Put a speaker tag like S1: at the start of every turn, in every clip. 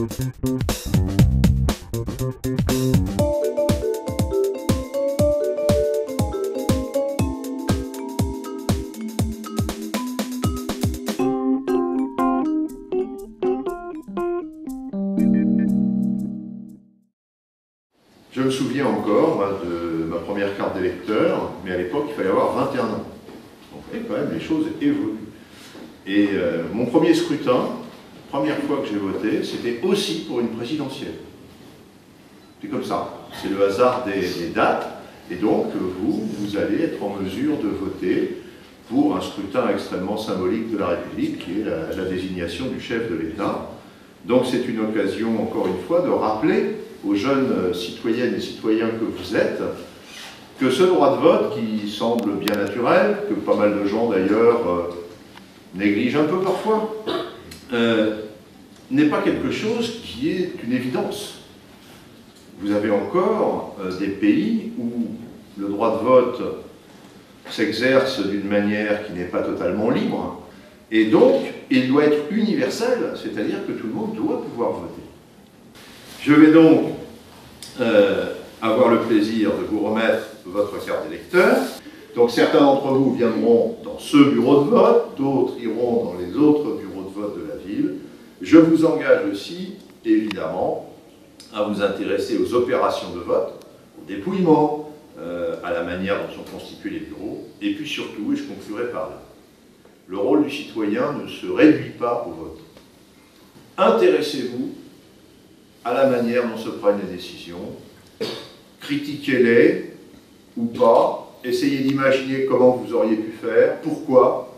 S1: Je me souviens encore moi, de ma première carte d'électeur, mais à l'époque il fallait avoir 21 ans. Donc vous voyez quand même les choses évoluent. Et mon premier scrutin, la première fois que j'ai voté, c'était aussi pour une présidentielle. C'est comme ça, c'est le hasard des dates, et donc vous allez être en mesure de voter pour un scrutin extrêmement symbolique de la République, qui est la désignation du chef de l'État. Donc c'est une occasion, encore une fois, de rappeler aux jeunes citoyennes et citoyens que vous êtes, que ce droit de vote, qui semble bien naturel, que pas mal de gens d'ailleurs négligent un peu parfois, n'est pas quelque chose qui est une évidence. Vous avez encore des pays où le droit de vote s'exerce d'une manière qui n'est pas totalement libre, et donc il doit être universel, c'est-à-dire que tout le monde doit pouvoir voter. Je vais donc avoir le plaisir de vous remettre votre carte d'électeur. Donc certains d'entre vous viendront dans ce bureau de vote, d'autres iront dans les autres bureaux de vote de la ville. Je vous engage aussi, évidemment, à vous intéresser aux opérations de vote, au dépouillement, à la manière dont sont constitués les bureaux, et puis surtout, et je conclurai par là, le rôle du citoyen ne se réduit pas au vote. Intéressez-vous à la manière dont se prennent les décisions, critiquez-les ou pas, essayez d'imaginer comment vous auriez pu faire, pourquoi,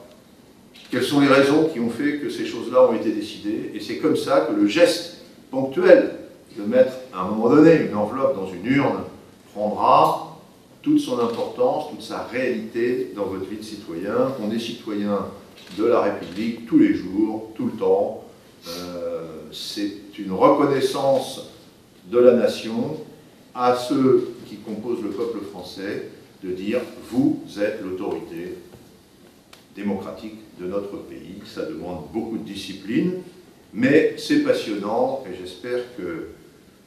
S1: quelles sont les raisons qui ont fait que ces choses-là ont été décidées, et c'est comme ça que le geste ponctuel de mettre à un moment donné une enveloppe dans une urne prendra toute son importance, toute sa réalité dans votre vie de citoyen. On est citoyen de la République tous les jours, tout le temps. C'est une reconnaissance de la nation à ceux qui composent le peuple français de dire « vous êtes l'autorité démocratique de notre pays ». Ça demande beaucoup de discipline, mais c'est passionnant et j'espère que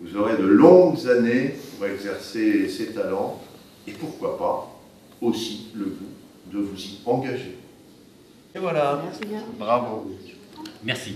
S1: vous aurez de longues années pour exercer ces talents et pourquoi pas aussi le goût de vous y engager. Et voilà,
S2: merci bien.
S1: Bravo.
S3: Merci.